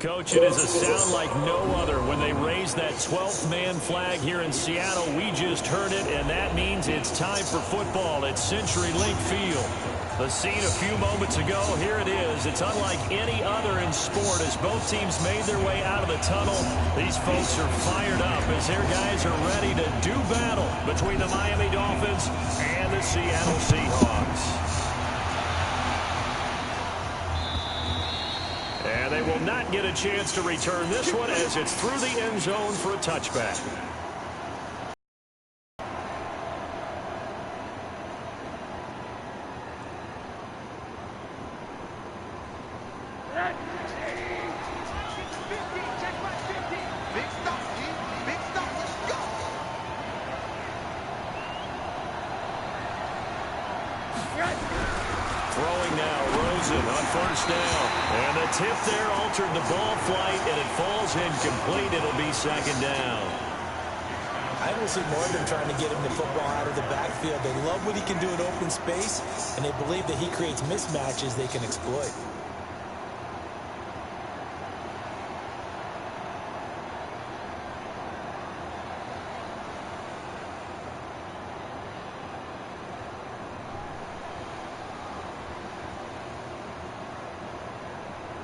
Coach, it is a sound like no other when they raise that 12th man flag here in Seattle. We just heard it, and that means it's time for football at CenturyLink Field. The scene a few moments ago, here it is. It's unlike any other in sport as both teams made their way out of the tunnel. These folks are fired up as their guys are ready to do battle between the Miami Dolphins and the Seattle Seahawks. And they will not get a chance to return this one as it's through the end zone for a touchback. Throwing now, Rosen on first down. And the tip there altered the ball flight, and it falls incomplete. It'll be second down. I don't see more of them trying to get him the football out of the backfield. They love what he can do in open space, and they believe that he creates mismatches they can exploit.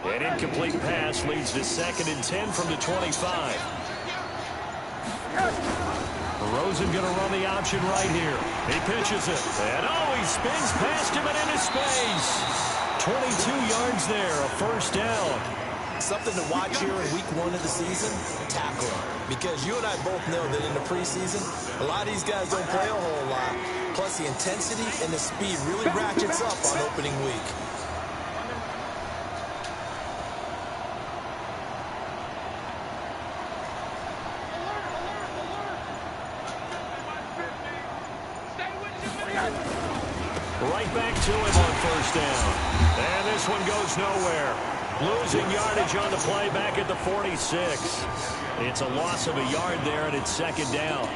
An incomplete pass leads to 2nd and 10 from the 25. Rosen going to run the option right here. He pitches it. And he spins past him and into space. 22 yards there, a first down. Something to watch here in week 1 of the season, tackling. Because you and I both know that in the preseason, a lot of these guys don't play a whole lot. Plus the intensity and the speed really ratchets up on opening week. Right back to him on first down. And this one goes nowhere. Losing yardage on the play back at the 46. It's a loss of a yard there, and it's second down.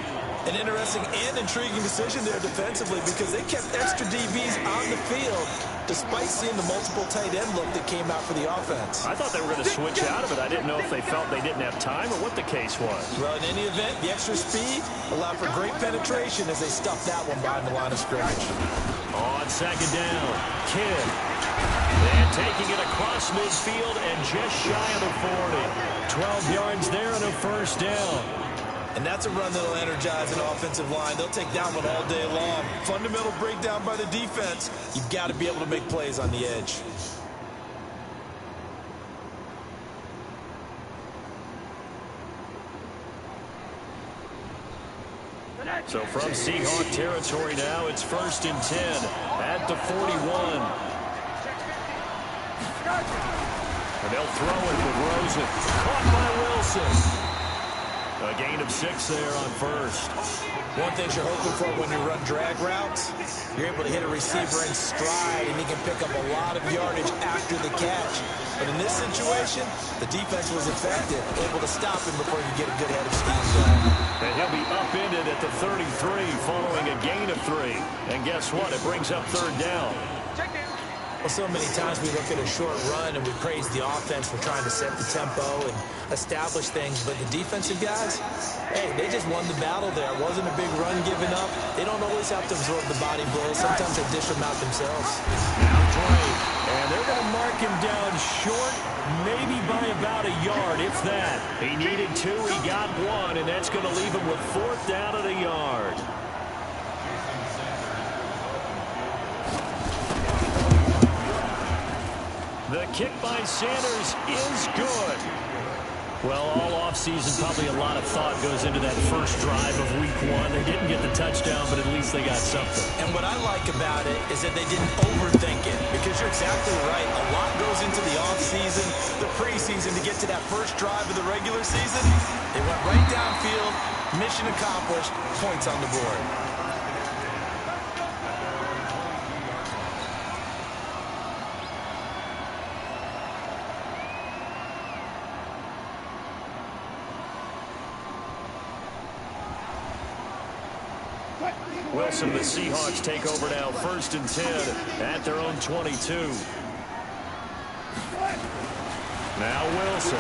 An interesting and intriguing decision there defensively because they kept extra DBs on the field despite seeing the multiple tight end look that came out for the offense. I thought they were going to switch out of it. I didn't know if they felt they didn't have time or what the case was. Well, in any event, the extra speed allowed for great penetration as they stuffed that one behind the line of scrimmage. On second down, Kidd. And taking it across midfield and just shy of the 40. 12 yards there and a first down. And that's a run that'll energize an offensive line. They'll take that one all day long. Fundamental breakdown by the defense. You've got to be able to make plays on the edge. So from Seahawk territory now, it's 1st and 10 at the 41. And they'll throw it with Rosen. Caught by Wilson. A gain of 6 there on first. One thing you're hoping for when you run drag routes, you're able to hit a receiver in stride, and he can pick up a lot of yardage after the catch. But in this situation, the defense was effective, able to stop him before he could get a good head of steam going. And he'll be upended at the 33 following a gain of 3. And guess what? It brings up third down. Well, so many times we look at a short run and we praise the offense for trying to set the tempo and establish things, but the defensive guys, hey, they just won the battle there. It wasn't a big run given up. They don't always have to absorb the body blows. Sometimes they dish them out themselves. Now Drake, and they're going to mark him down short, maybe by about a yard, if that. He needed 2, he got 1, and that's going to leave him with 4th down at a yard. The kick by Sanders is good. Well, all offseason, probably a lot of thought goes into that first drive of week 1. They didn't get the touchdown, but at least they got something. And what I like about it is that they didn't overthink it, because you're exactly right. A lot goes into the offseason, the preseason, to get to that first drive of the regular season. They went right downfield, mission accomplished, points on the board. Wilson, the Seahawks take over now, 1st and 10 at their own 22. Now Wilson.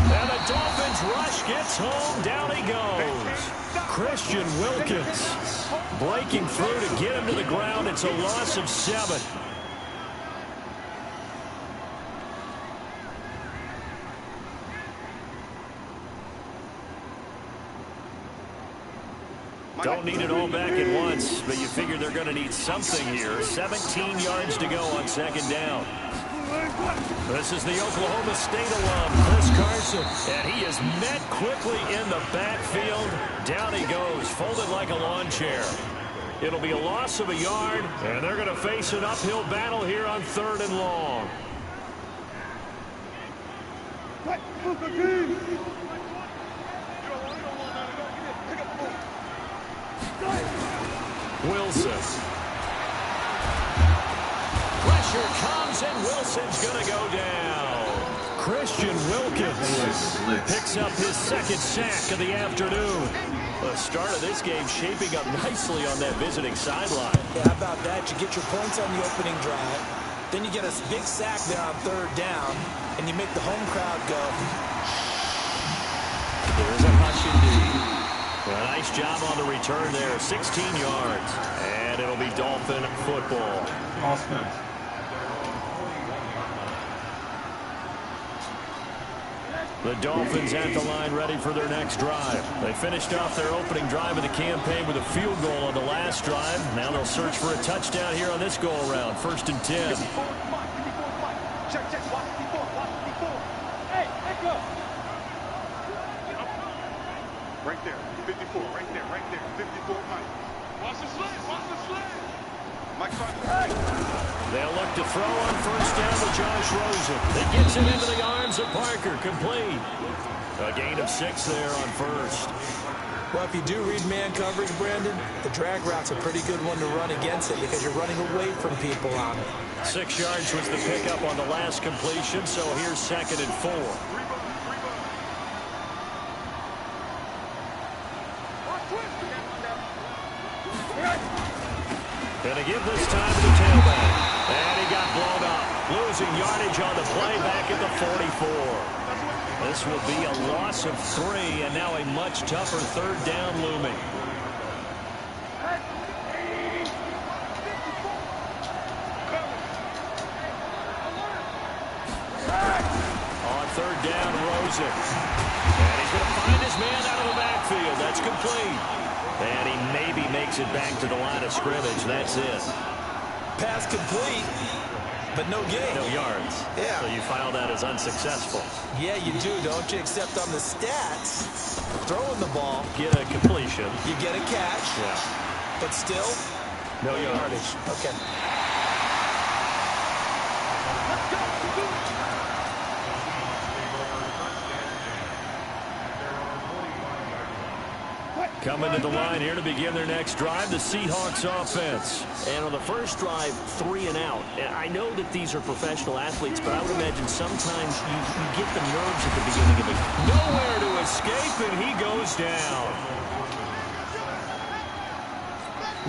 And the Dolphins rush gets home. Down he goes. Christian Wilkins breaking through to get him to the ground. It's a loss of 7. Don't need it all back at once, but you figure they're going to need something here. 17 yards to go on second down. This is the Oklahoma State alum, Chris Carson, and he is met quickly in the backfield. Down he goes, folded like a lawn chair. It'll be a loss of a yard, and they're going to face an uphill battle here on 3rd and long. Wilson. Pressure comes, and Wilson's going to go down. Christian Wilkins picks up his 2nd sack of the afternoon. The start of this game shaping up nicely on that visiting sideline. Yeah, how about that? You get your points on the opening drive, then you get a big sack there on 3rd down, and you make the home crowd go. There's a hush indeed. A nice job on the return there, 16 yards. And it'll be Dolphin football. Awesome. The Dolphins at the line ready for their next drive. They finished off their opening drive of the campaign with a field goal on the last drive. Now they'll search for a touchdown here on this go-around. 1st and 10. Right there, 54, right there, 54, Mike. Watch the slant, watch the slant. Mike, they'll look to throw on 1st down to Josh Rosen. It gets it into the arms of Parker, complete. A gain of 6 there on 1st. Well, if you do read man coverage, Brandon, the drag route's a pretty good one to run against it because you're running away from people on it. 6 yards was the pickup on the last completion, so here's 2nd and 4. Gonna give this time to the tailback. And he got blown up. Losing yardage on the play back at the 44. This will be a loss of 3, and now a much tougher 3rd down looming. On 3rd down, Rosen. And he's going to find his man out of the backfield. That's complete. And he maybe makes it back to the line of scrimmage. That's it. Pass complete, but no gain. No yards. Yeah. So you file that as unsuccessful. Yeah, you do, don't you? Except on the stats, throwing the ball, Get a completion. you get a catch, Yeah. but still, No yardage. Okay. Coming to the line here to begin their next drive, the Seahawks offense. And on the first drive, 3 and out. And I know that these are professional athletes, but I would imagine sometimes you get the nerves at the beginning of it. Nowhere to escape, and he goes down.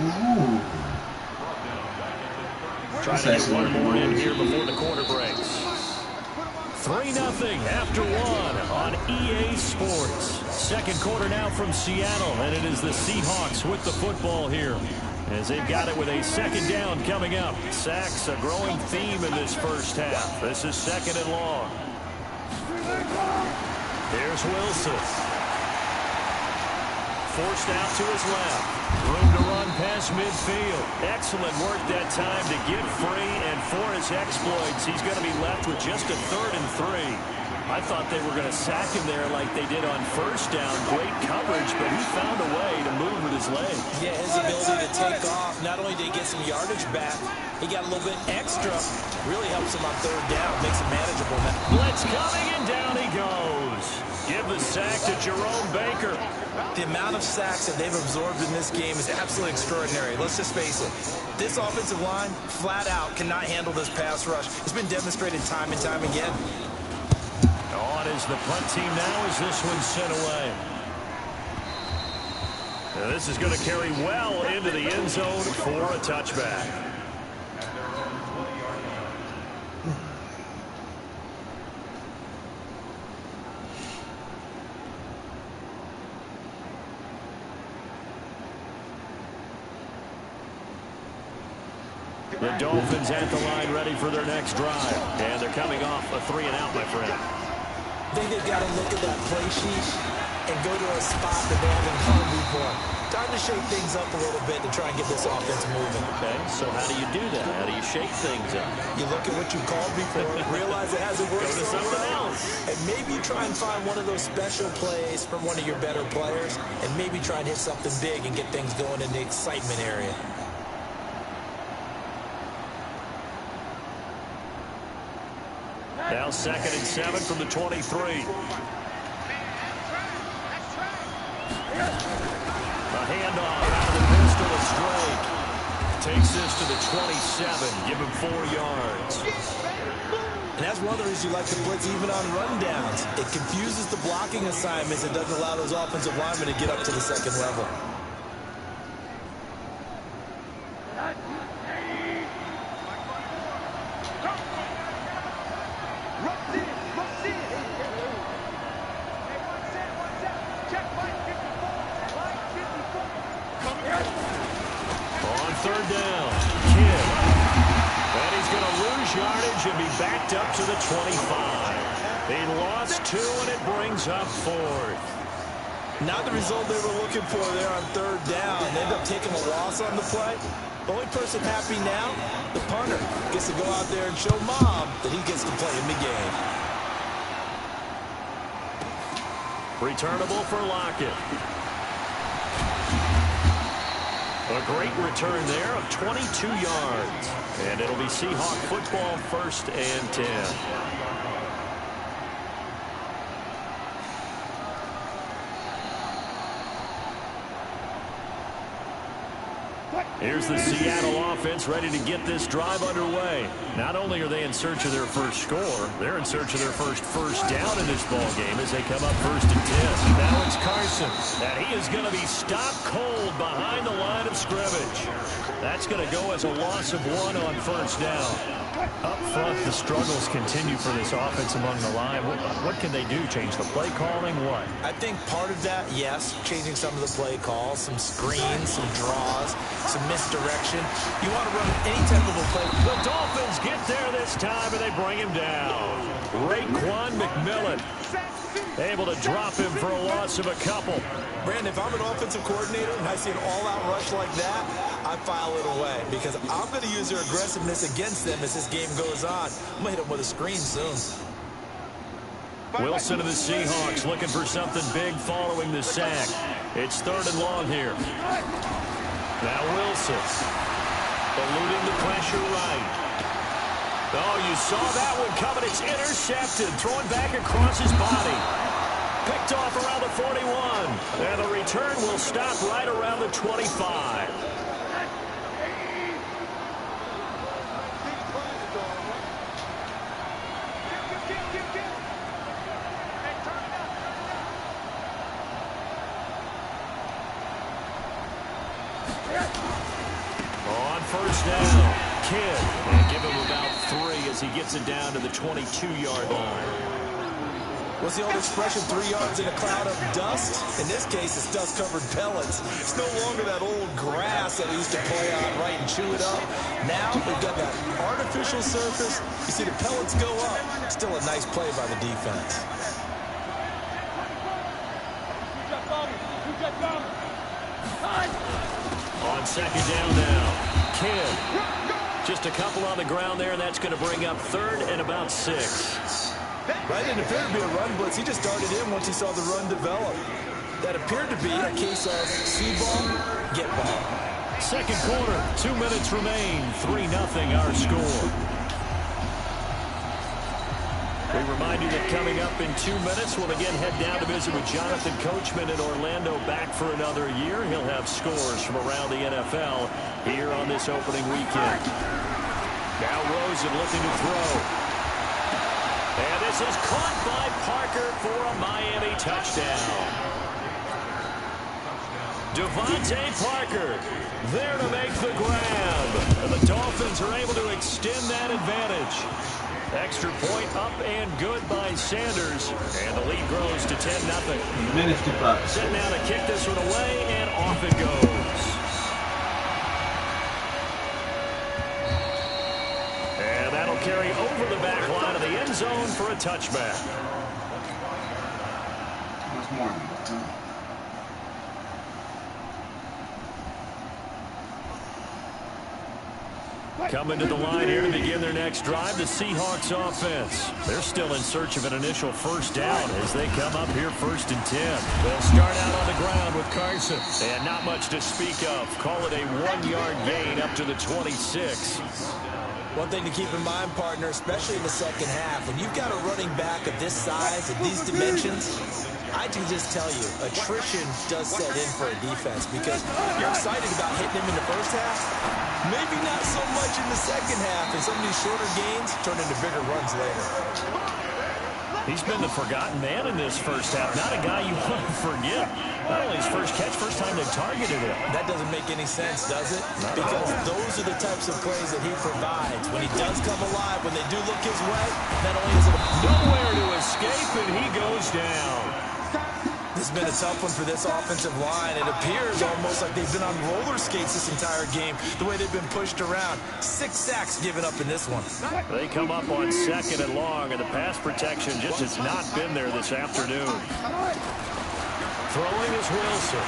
Ooh. Trying to get one more in here before the quarter breaks. 3-0 after 1 on EA Sports. 2nd quarter now from Seattle, and it is the Seahawks with the football here as they've got it with a 2nd down coming up. Sacks a growing theme in this first half. This is 2nd and long. Here's Wilson. Forced out to his left. Room to run past midfield. Excellent work that time to get free, and for his exploits, he's going to be left with just a 3rd and 3. I thought they were going to sack him there like they did on 1st down. Great coverage, but he found a way to move with his legs. Yeah, his ability to take off, not only did he get some yardage back, he got a little bit extra. Really helps him on 3rd down, makes it manageable. Blitz coming, and down he goes. Give the sack to Jerome Baker. The amount of sacks that they've absorbed in this game is absolutely extraordinary. Let's just face it. This offensive line, flat out, cannot handle this pass rush. It's been demonstrated time and time again. On is the punt team now as this one's sent away. Now this is going to carry well into the end zone for a touchback. The Dolphins at the line ready for their next drive. And they're coming off a 3-and-out, my friend. I think they've got to look at that play sheet and go to a spot that they haven't gone before. Time to shake things up a little bit to try and get this offense moving. Okay, so how do you do that? How do you shake things up? You look at what you called before, realize it hasn't worked Go to something else. and maybe you try and find one of those special plays from one of your better players, and maybe try and hit something big and get things going in the excitement area. Now 2nd and 7 from the 23. A handoff out of the pistol is Drake. Takes this to the 27. Give him 4 yards. And that's one of the reasons you like to blitz even on rundowns. It confuses the blocking assignments and doesn't allow those offensive linemen to get up to the second level. On 3rd down, Kidd. And he's going to lose yardage and be backed up to the 25. He lost 2, and it brings up 4th. Not the result they were looking for there on 3rd down. They end up taking a loss on the play. The only person happy now, the punter, gets to go out there and show Mom that he gets to play in the game. Returnable for Lockett. A great return there of 22 yards. And it'll be Seahawk football, 1st and 10. Here's the Seattle offense ready to get this drive underway. Not only are they in search of their first score, they're in search of their first down in this ball game as they come up 1st and 10. Now it's Carson, and he is going to be stopped cold behind the line of scrimmage. That's going to go as a loss of 1 on 1st down. Up front, the struggles continue for this offense among the line. What can they do? Change the play calling? What? I think part of that, yes, changing some of the play calls, some screens, some draws, some misdirection. You want to run any type of a play. The Dolphins get there this time, and they bring him down. Raekwon McMillan able to drop him for a loss of a couple. Brandon, if I'm an offensive coordinator and I see an all-out rush like that, I file it away because I'm going to use their aggressiveness against them as this game goes on. I'm going to hit them with a screen soon. Wilson of the Seahawks looking for something big following the sack. It's 3rd and long here. Now Wilson eluding the pressure right. Oh, you saw that one coming. It's intercepted. Thrown back across his body. Picked off around the 41. And the return will stop right around the 25. On 1st down, Kidd. And give him about 3 as he gets it down to the 22-yard line. What's the old expression, 3 yards in a cloud of dust? In this case, it's dust-covered pellets. It's no longer that old grass that we used to play on, right, and chew it up. Now, we've got that artificial surface. You see the pellets go up. Still a nice play by the defense. On 2nd down now, Kidd. Just a couple on the ground there, and that's going to bring up 3rd and about 6. Right, didn't appear to be a run blitz. He just started in once he saw the run develop. That appeared to be a case of see ball, get ball. 2nd quarter, 2 minutes remain. 3-0 our score. We remind you that coming up in 2 minutes, we'll again head down to visit with Jonathan Coachman in Orlando, back for another year. He'll have scores from around the NFL here on this opening weekend. Now Rosen looking to throw. And this is caught by Parker for a Miami touchdown. Devontae Parker there to make the grab. And the Dolphins are able to extend that advantage. Extra point up and good by Sanders. And the lead grows to 10-0. Set now to kick this one away, and off it goes. touchback. Much more than that, huh? Coming to the line here to begin their next drive, the Seahawks offense. They're still in search of an initial first down as they come up here 1st and 10. They'll start out on the ground with Carson. And not much to speak of. Call it a 1-yard gain up to the 26. One thing to keep in mind, partner, especially in the second half, when you've got a running back of this size, of these dimensions, I can just tell you, attrition does set in for a defense because you're excited about hitting him in the first half, maybe not so much in the second half, and some of these shorter gains turn into bigger runs later. He's been the forgotten man in this first half, not a guy you want to forget. Not only his first catch, first time they targeted him. That doesn't make any sense, does it? Because those are the types of plays that he provides. When he does come alive, when they do look his way, not only is it nowhere to escape, and he goes down. This has been a tough one for this offensive line. It appears almost like they've been on roller skates this entire game, the way they've been pushed around. 6 sacks given up in this one. They come up on 2nd and long, and the pass protection just has not been there this afternoon. Throwing is Wilson.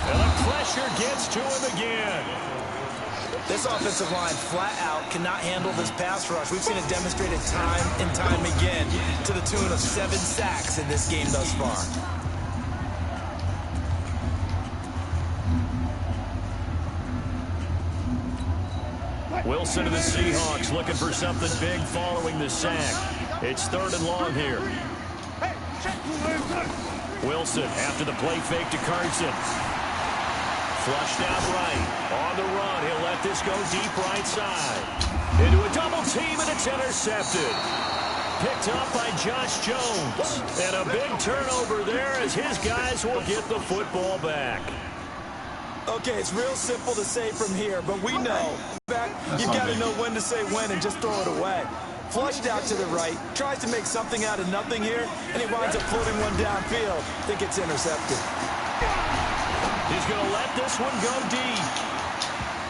And the pressure gets to him again. This offensive line flat out cannot handle this pass rush. We've seen it demonstrated time and time again to the tune of 7 sacks in this game thus far. Wilson to the Seahawks looking for something big following the sack. It's 3rd and long here. Wilson after the play fake to Carson. Flushed out right. On the run. He'll let this go deep right side. Into a double team, and it's intercepted. Picked up by Josh Jones. And a big turnover there as his guys will get the football back. Okay, it's real simple to say from here, but we know. You've got to know when to say when and just throw it away. Flushed out to the right. Tries to make something out of nothing here, and he winds up floating one downfield. Think it's intercepted. He's going to let this one go deep.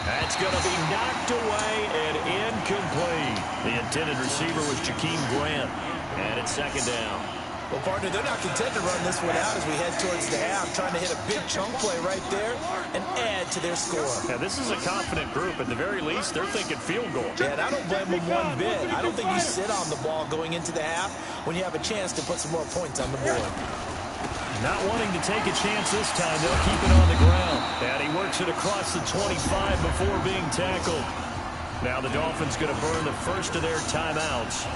That's going to be knocked away and incomplete. The intended receiver was Jakeem Grant. And it's 2nd down. Well, partner, they're not content to run this one out as we head towards the half, trying to hit a big chunk play right there and add to their score. Yeah, this is a confident group. At the very least, they're thinking field goal. Yeah, and I don't blame them one bit. I don't think you sit on the ball going into the half when you have a chance to put some more points on the board. Not wanting to take a chance this time, they'll keep it on the ground. And he works it across the 25 before being tackled. Now the Dolphins going to burn the first of their timeouts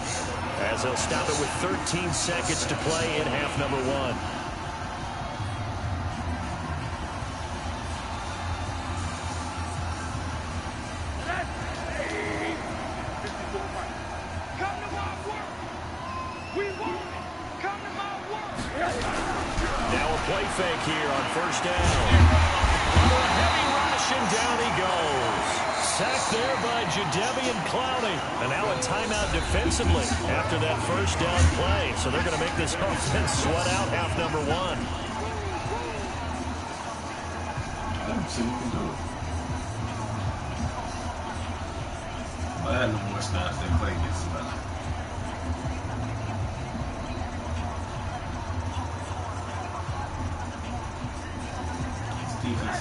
as they'll stop it with 13 seconds to play in half number 1. Play fake here on 1st down. Under a heavy rush, and down he goes. Sacked there by Jadeveon Clowney. And now a timeout defensively after that 1st down play. So they're going to make this offense sweat out half number 1. Let me see what we can do. But I had no more snaps they play against us.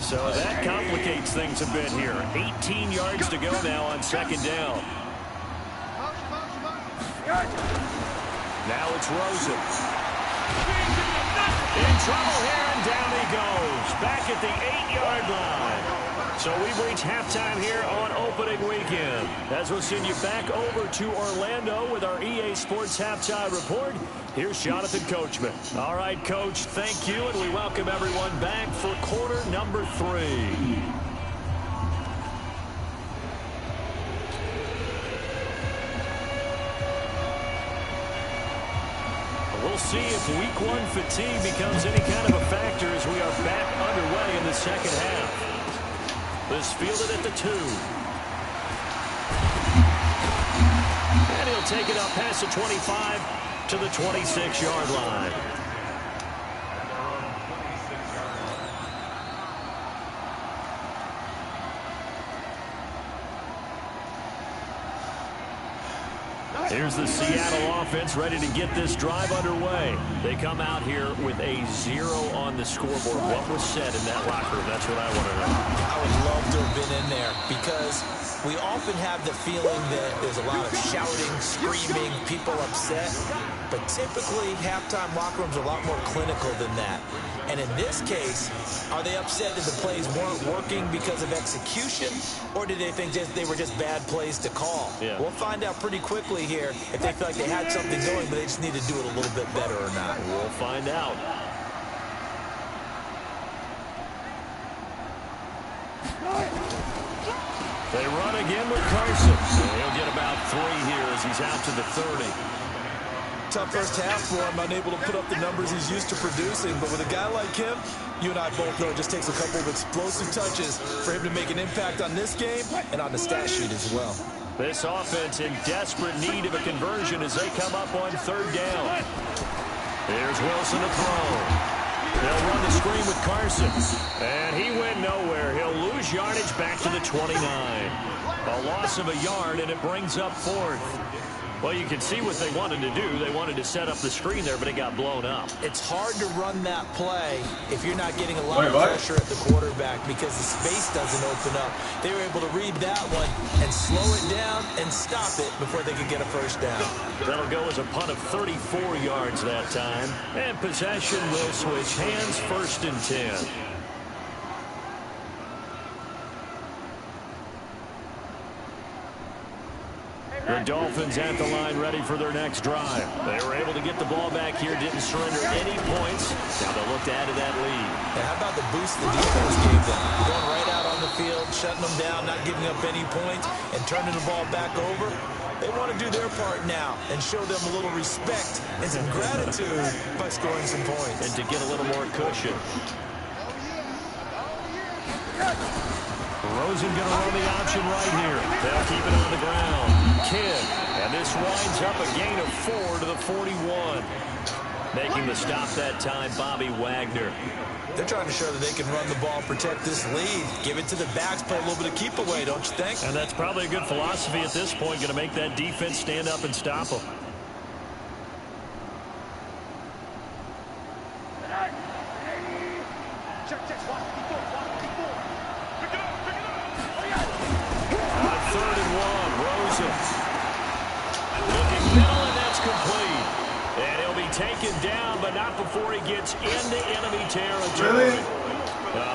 So that complicates things a bit here. 18 yards to go now on 2nd down. Now it's Rosen. In trouble here, and down he goes. Back at the 8-yard line. So we've reached halftime here on opening weekend. As we'll send you back over to Orlando with our EA Sports Halftime Report, here's Jonathan Coachman. All right, Coach, thank you, and we welcome everyone back for quarter number 3. We'll see if week 1 fatigue becomes any kind of a factor as we are back underway in the second half. This fielded at the 2. And he'll take it up past the 25 to the 26-yard line. Here's the Seattle offense ready to get this drive underway. They come out here with a 0 on the scoreboard. What was said in that locker room? That's what I want to know. I would love to have been in there because we often have the feeling that there's a lot of shouting, screaming, people upset. But typically, halftime locker rooms are a lot more clinical than that. And in this case, are they upset that the plays weren't working because of execution? Or did they think they were just bad plays to call? Yeah. We'll find out pretty quickly here if they feel like they had something going, but they just need to do it a little bit better or not. We'll find out. They run again with Carson. He'll get about 3 here as he's out to the 30. Tough first half for him, unable to put up the numbers he's used to producing. But with a guy like him, you and I both know it just takes a couple of explosive touches for him to make an impact on this game and on the stat sheet as well. This offense in desperate need of a conversion as they come up on 3rd down. Here's Wilson to throw. They'll run the screen with Carson. And he went nowhere. He'll lose yardage back to the 29. A loss of a yard, and it brings up 4th. Well, you can see what they wanted to do. They wanted to set up the screen there, but it got blown up. It's hard to run that play if you're not getting a lot of pressure at the quarterback because the space doesn't open up. They were able to read that one and slow it down and stop it before they could get a first down. That'll go as a punt of 34 yards that time. And possession will switch hands, 1st and 10. The Dolphins at the line ready for their next drive. They were able to get the ball back here, didn't surrender any points. Now they'll look to add to that lead. And how about the boost the defense gave them? Going right out on the field, shutting them down, not giving up any points, and turning the ball back over. They want to do their part now and show them a little respect and some gratitude by scoring some points. And to get a little more cushion. Rosen going to run the option right here. They'll keep it on the ground. Kidd, and this winds up a gain of 4 to the 41. Making the stop that time, Bobby Wagner. They're trying to show that they can run the ball, protect this lead, give it to the backs, play a little bit of keep away, don't you think? And that's probably a good philosophy at this point, going to make that defense stand up and stop them. Taken down, but not before he gets into enemy territory. Really?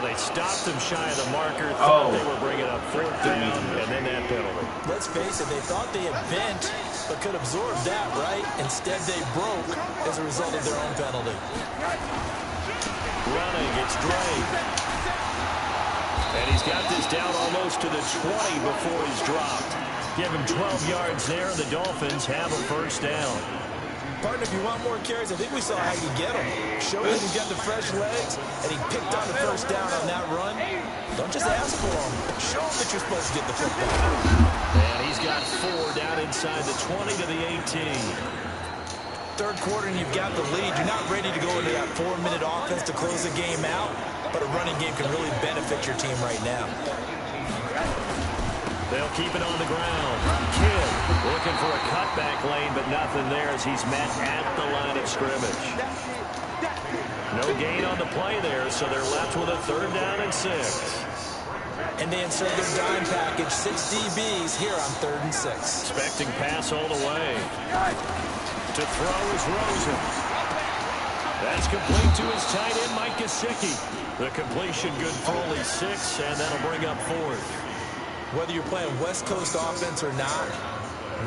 They stopped him shy of the marker. Thought they were bringing up 4th down, and then that penalty. Let's face it, they thought they had bent, but could absorb that, right? Instead, they broke as a result of their own penalty. Running, it's Drake. And he's got this down almost to the 20 before he's dropped. Give him 12 yards there, and the Dolphins have a first down. Partner, if you want more carries, I think we saw how you get them. Show him he's got the fresh legs, and he picked on the first down on that run. Don't just ask for them. Show him that you're supposed to get the football. And he's got 4 down inside the 20 to the 18. 3rd quarter, and you've got the lead. You're not ready to go into that 4-minute offense to close the game out, but a running game can really benefit your team right now. They'll keep it on the ground. Kidd looking for a cutback lane, but nothing there as he's met at the line of scrimmage. No gain on the play there, so they're left with a 3rd down and 6. And they insert their dime package, 6 DBs here on 3rd and 6. Expecting pass all the way. To throw is Rosen. That's complete to his tight end, Mike Gesicki. The completion good for only 6, and that'll bring up 4th. Whether you're playing West Coast offense or not,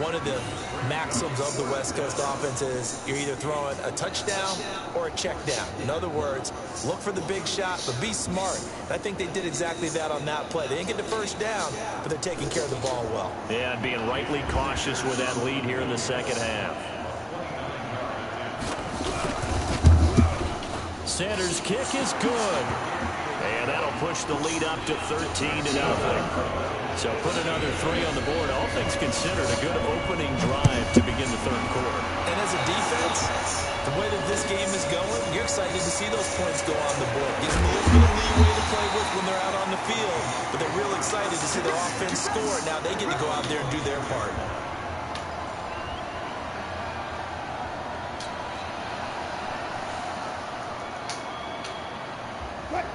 one of the maxims of the West Coast offense is you're either throwing a touchdown or a check down. In other words, look for the big shot, but be smart. And I think they did exactly that on that play. They didn't get the first down, but they're taking care of the ball well. Yeah, and being rightly cautious with that lead here in the 2nd half. Sanders' kick is good. And that'll push the lead up to 13-0. So put another 3 on the board. All things considered, a good opening drive to begin the 3rd quarter. And as a defense, the way that this game is going, you're excited to see those points go on the board. Gives them a little bit of leeway to play with when they're out on the field. But they're real excited to see their offense score. Now they get to go out there and do their part.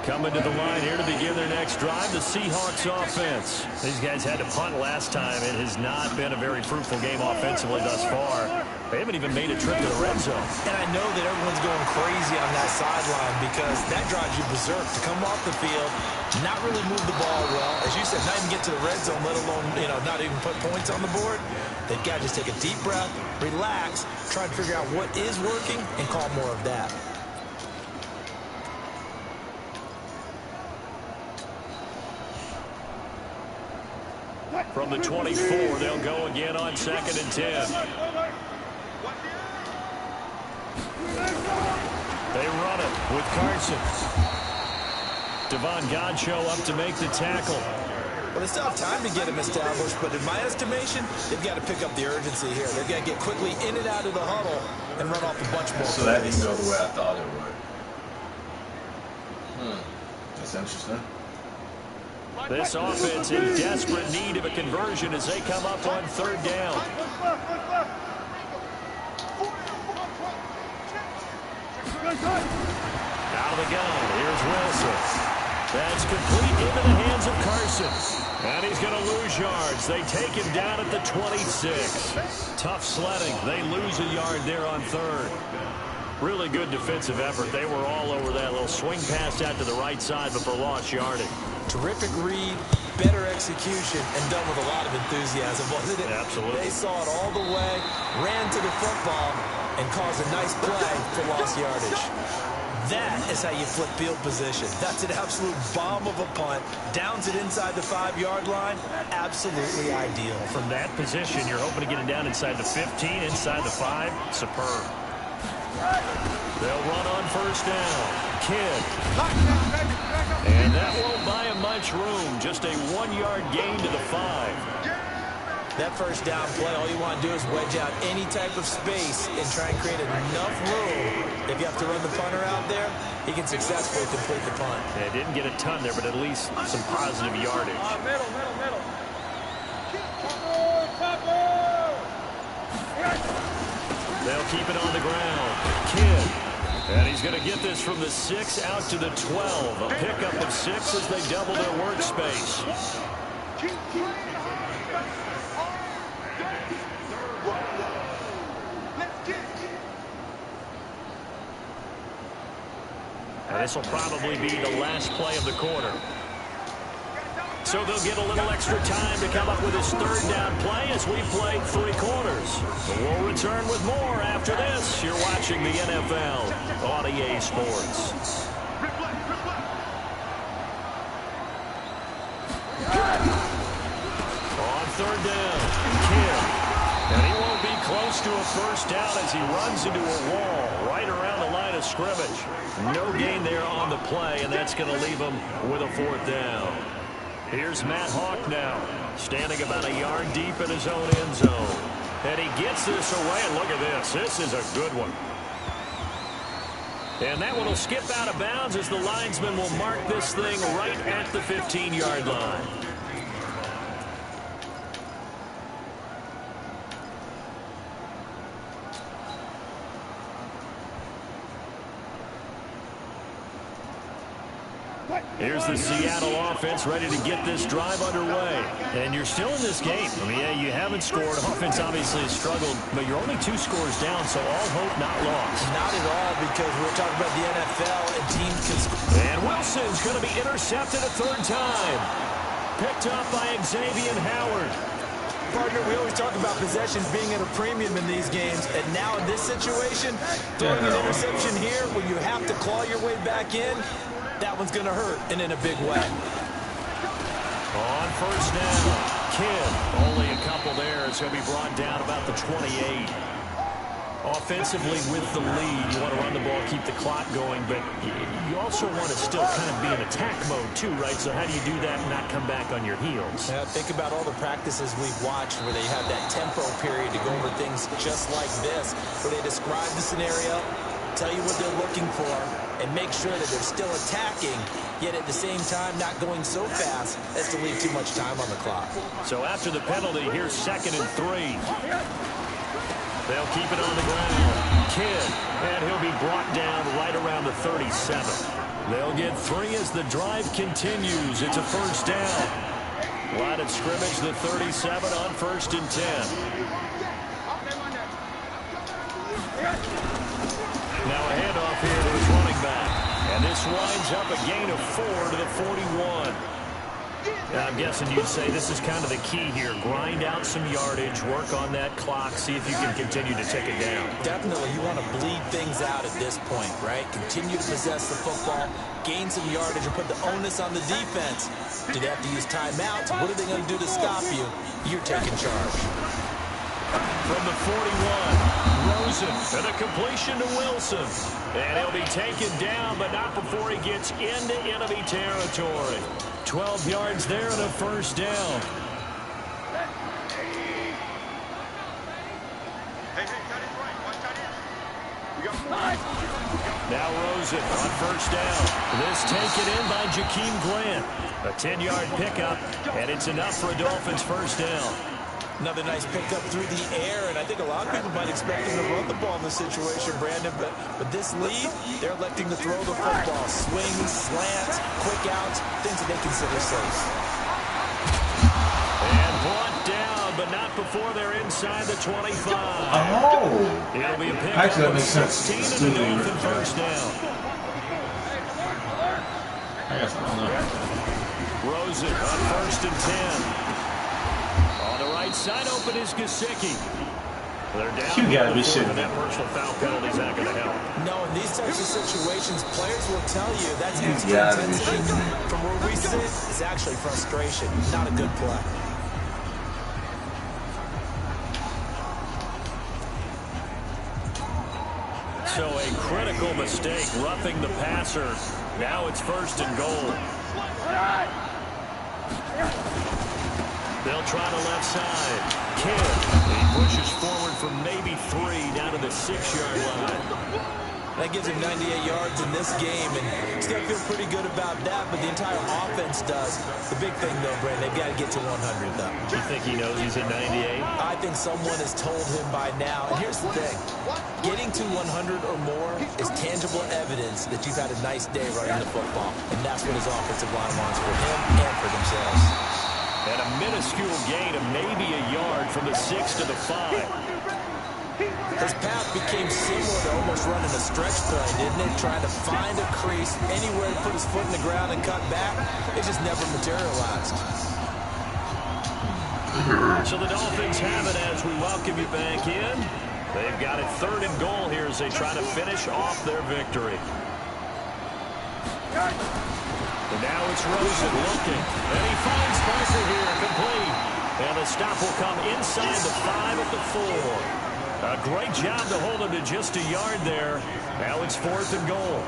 Coming to the line here to begin their next drive, the Seahawks offense. These guys had to punt last time. It has not been a very fruitful game offensively thus far. They haven't even made a trip to the red zone. And I know that everyone's going crazy on that sideline because that drives you berserk to come off the field, not really move the ball well. As you said, not even get to the red zone, let alone, not even put points on the board. They've got to just take a deep breath, relax, try and figure out what is working, and call more of that. From the 24, they'll go again on 2nd and 10. They run it with Carson. Devon Godchaux up to make the tackle. Well, they still have time to get him established, but in my estimation, they've got to pick up the urgency here. They've got to get quickly in and out of the huddle and run off a bunch more. So that didn't go the way I thought it would. That's interesting. This offense in desperate need of a conversion as they come up on 3rd down. Out of the gun, here's Wilson. That's complete into the hands of Carson. And he's going to lose yards. They take him down at the 26. Tough sledding. They lose a yard there on 3rd. Really good defensive effort. They were all over that little swing pass out to the right side before lost yardage. Terrific read, better execution, and done with a lot of enthusiasm, wasn't it? Absolutely. They saw it all the way, ran to the football, and caused a nice play for lost yardage. That is how you flip field position. That's an absolute bomb of a punt. Downs it inside the 5-yard line. Absolutely ideal. From that position, you're hoping to get it down inside the 15, inside the 5. Superb. They'll run on 1st down. Kidd. And that won't buy him much room. Just a 1-yard gain to the 5. That 1st down play, all you want to do is wedge out any type of space and try and create enough room. If you have to run the punter out there, he can successfully complete the punt. Yeah, didn't get a ton there, but at least some positive yardage. Middle. They'll keep it on the ground. Kidd. And he's going to get this from the 6 out to the 12. A pickup of 6 as they double their workspace. And this will probably be the last play of the quarter. So they'll get a little extra time to come up with his 3rd down play as we played 3 quarters. But we'll return with more after this. You're watching the NFL on EA Sports. On 3rd down, Kidd. And he won't be close to a 1st down as he runs into a wall right around the line of scrimmage. No gain there on the play, and that's going to leave him with a 4th down. Here's Matt Hawk now, standing about a yard deep in his own end zone. And he gets this away, and look at this. This is a good one. And that one will skip out of bounds as the linesman will mark this thing right at the 15-yard line. Here's the Seattle offense ready to get this drive underway. And you're still in this game. I mean, yeah, you haven't scored. Offense obviously has struggled, but you're only 2 scores down, so all hope not lost. Not at all, because we're talking about the NFL and teams can score. And Wilson's going to be intercepted a 3rd time. Picked up by Xavier Howard. Partner, we always talk about possessions being at a premium in these games, and now in this situation, throwing an interception here when you have to claw your way back in, that one's going to hurt, and in a big way. On 1st down, Kidd. Only a couple there. It's going to be brought down about the 28. Offensively with the lead, you want to run the ball, keep the clock going, but you also want to still kind of be in attack mode too, right? So how do you do that and not come back on your heels? Yeah, think about all the practices we've watched where they have that tempo period to go over things just like this, where they describe the scenario, tell you what they're looking for, and make sure that they're still attacking, yet at the same time not going so fast as to leave too much time on the clock. So after the penalty, here's 2nd and 3. They'll keep it on the ground. Kidd, and he'll be brought down right around the 37. They'll get 3 as the drive continues. It's a first down. Line of scrimmage, the 37 on 1st and 10. Now a handoff here to his running back. And this winds up a gain of 4 to the 41. Now I'm guessing you'd say this is kind of the key here. Grind out some yardage, work on that clock, see if you can continue to take it down. Definitely, you want to bleed things out at this point, right? Continue to possess the football, gain some yardage, and put the onus on the defense. Do they have to use timeouts? What are they going to do to stop you? You're taking charge. From the 41, Rosen, and a completion to Wilson. And he'll be taken down, but not before he gets into enemy territory. 12 yards there and a first down. Now Rosen on first down. This taken in by Jakeem Grant. A 10-yard pickup, and it's enough for a Dolphins first down. Another nice pickup through the air, and I think a lot of people might expect him to run the ball in this situation, Brandon, but this lead, they're electing to throw the football. Swings, slants, quick outs, things that they consider safe. And brought down, but not before they're inside the 25. Oh! It'll be a pickup Actually, that of makes sense. 16 and a Dolphin first down. I guess I don't know. Rosen on 1st and 10. On the right side, open is Gesicki. They're down. You gotta be shitting me. That personal foul penalty is not going to help. No, in these types of situations, players will tell you that's extra intensity. From where we sit, it's actually frustration. Not a good play. So a critical mistake, roughing the passer. Now it's 1st and goal. They'll try the left side. Kidd. He pushes forward from maybe 3 down to the 6-yard line. That gives him 98 yards in this game, and still feel pretty good about that, but the entire offense does. The big thing, though, Brandon, they've got to get to 100, though. Do you think he knows he's at 98? I think someone has told him by now. And here's the thing. Getting to 100 or more is tangible evidence that you've had a nice day running the football, and that's what his offensive line wants for him and for themselves. And a minuscule gain of maybe a yard from the 6 to the 5. His path became similar to almost running a stretch play, didn't it? Trying to find a crease, anywhere to put his foot in the ground and cut back. It just never materialized. So the Dolphins have it as we welcome you back in. They've got it 3rd and goal here as they try to finish off their victory. And now it's Rosen looking. And he finds Parker here, complete. And the stop will come inside the 5 at the 4. A great job to hold him to just a yard there. Now it's 4th and goal.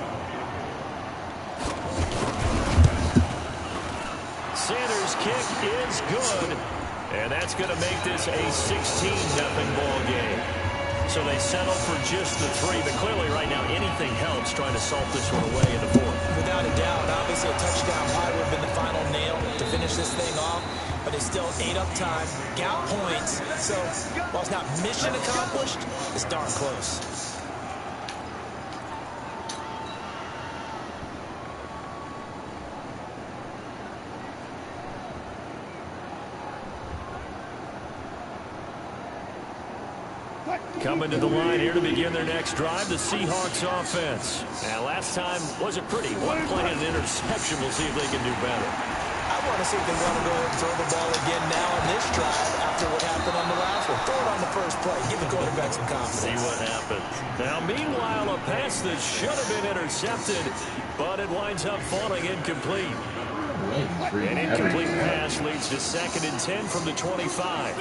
Sanders' kick is good. And that's going to make this a 16-0 ball game. So they settle for just the 3. But clearly right now anything helps trying to salt this one away in the 4th. Without a doubt, obviously a touchdown probably would have been the final nail to finish this thing off. But they still ate up time, got points. So while it's not mission accomplished, it's darn close. Coming to the line here to begin their next drive, the Seahawks offense. Now, last time wasn't pretty. One play and an interception. We'll see if they can do better. I want to see if they want to go ahead and throw the ball again now on this drive after what happened on the last one. Throw it on the first play. Give the quarterback some confidence. See what happens. Now, meanwhile, a pass that should have been intercepted, but it winds up falling incomplete. An incomplete pass leads to 2nd and 10 from the 25.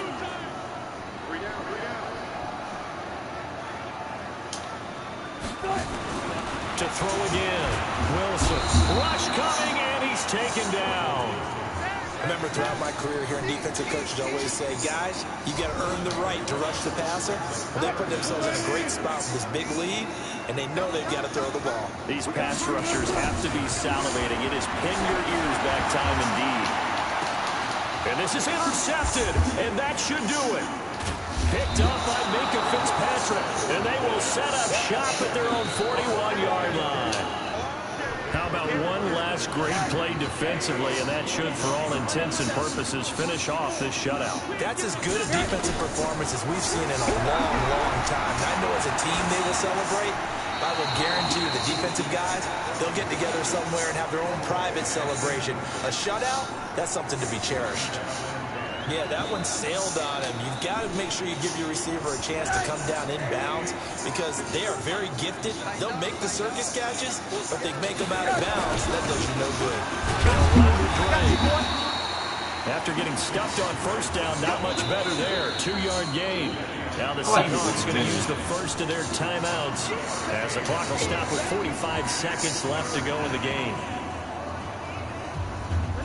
To throw again. Wilson. Rush coming, and he's taken down. I remember throughout my career here in defensive coaches always say, guys, you got to earn the right to rush the passer. Well, they put themselves in a great spot with this big lead, and they know they've got to throw the ball. These pass rushers have to be salivating. It is pin your ears back time indeed. And this is intercepted, and that should do it. Picked up by Minka Fitzpatrick, and they will set up shop at their own 41-yard line. How about one last great play defensively, and that should, for all intents and purposes, finish off this shutout. That's as good a defensive performance as we've seen in a long, long time. And I know as a team they will celebrate. I will guarantee you the defensive guys, they'll get together somewhere and have their own private celebration. A shutout, that's something to be cherished. Yeah, that one sailed on him. You've got to make sure you give your receiver a chance to come down inbounds because they are very gifted. They'll make the circus catches, but they make them out of bounds. That does you no good. After getting stuffed on first down, not much better there. 2-yard gain. Now the Seahawks going to use the first of their timeouts as the clock will stop with 45 seconds left to go in the game.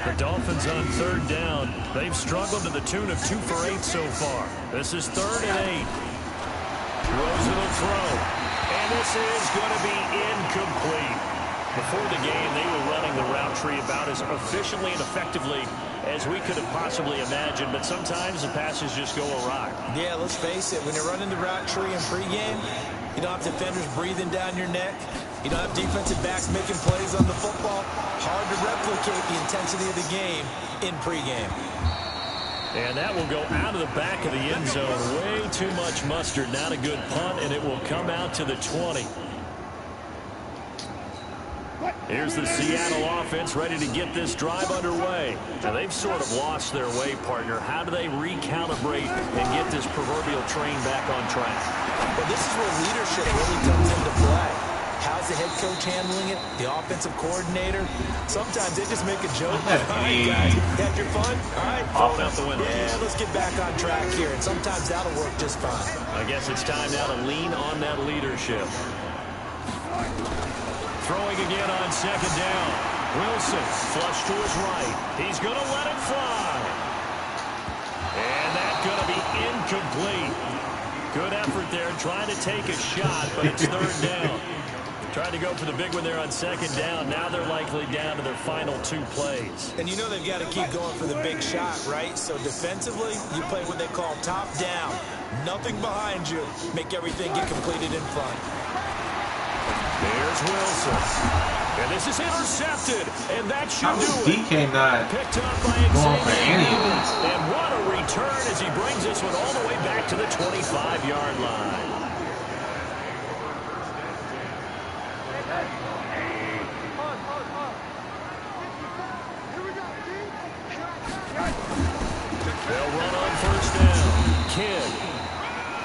The Dolphins on third down. They've struggled to the tune of 2 for 8 so far. This is 3rd and 8. Rosen will throw. And this is going to be incomplete. Before the game, they were running the route tree about as efficiently and effectively as we could have possibly imagined, but sometimes the passes just go awry. Yeah, let's face it, when you're running the route tree in pregame, you don't have defenders breathing down your neck. You don't have defensive backs making plays on the football. Hard to replicate the intensity of the game in pregame. And that will go out of the back of the end zone. Way too much mustard. Not a good punt, and it will come out to the 20. Here's the Seattle offense ready to get this drive underway. Now, they've sort of lost their way, partner. How do they recalibrate and get this proverbial train back on track? Well, this is where leadership really comes into play. How's the head coach handling it? The offensive coordinator? Sometimes they just make a joke. All right, guys, had your fun? All right. Throwing out the window. Yeah, let's get back on track here. And sometimes that'll work just fine. I guess it's time now to lean on that leadership. Throwing again on second down. Wilson, flush to his right. He's going to let it fly. And that's going to be incomplete. Good effort there, trying to take a shot, but it's 3rd down. Tried to go for the big one there on second down. Now they're likely down to their final 2 plays. And you know they've got to keep going for the big shot, right? So defensively, you play what they call top down. Nothing behind you. Make everything get completed in front. There's Wilson. And this is intercepted. And that should do it. DK not Picked up by going for any of this. And what a return as he brings this one all the way back to the 25-yard line. They'll run on first down. Kidd.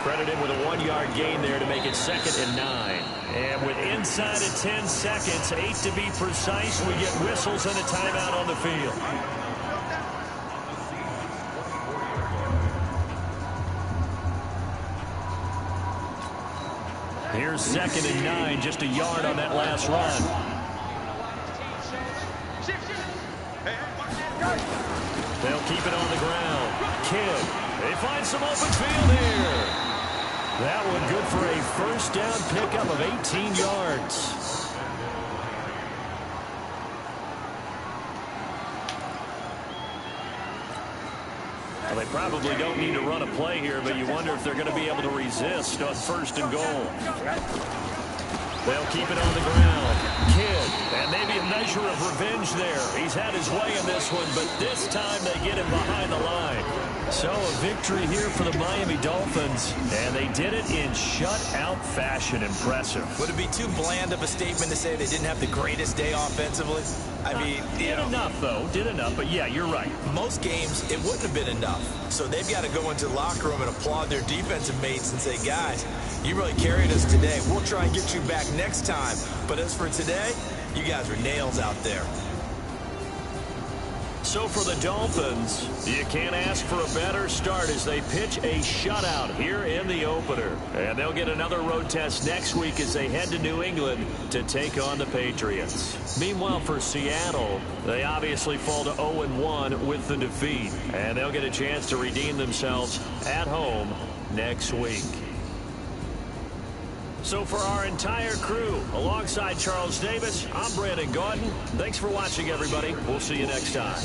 Credit him with a 1-yard gain there to make it 2nd and 9. And with inside of 10 seconds, 8 to be precise, we get whistles and a timeout on the field. Here's 2nd and 9, just a yard on that last run. They'll keep it on the ground. Kidd, they find some open field here. That one good for a first down pickup of 18 yards. Well, they probably don't need to run a play here, but you wonder if they're going to be able to resist on 1st and goal. They'll keep it on the ground. Kidd, and maybe a measure of revenge there. He's had his way in this one, but this time they get him behind the line. So a victory here for the Miami Dolphins, and they did it in shutout fashion. Impressive. Would it be too bland of a statement to say they didn't have the greatest day offensively? I mean, did enough, though. Did enough, but yeah, you're right. Most games, it wouldn't have been enough. So they've got to go into the locker room and applaud their defensive mates and say, guys, you really carried us today. We'll try and get you back next time. But as for today, you guys are nails out there. So for the Dolphins, you can't ask for a better start as they pitch a shutout here in the opener. And they'll get another road test next week as they head to New England to take on the Patriots. Meanwhile, for Seattle, they obviously fall to 0-1 with the defeat. And they'll get a chance to redeem themselves at home next week. So for our entire crew, alongside Charles Davis, I'm Brandon Gaudin. Thanks for watching, everybody. We'll see you next time.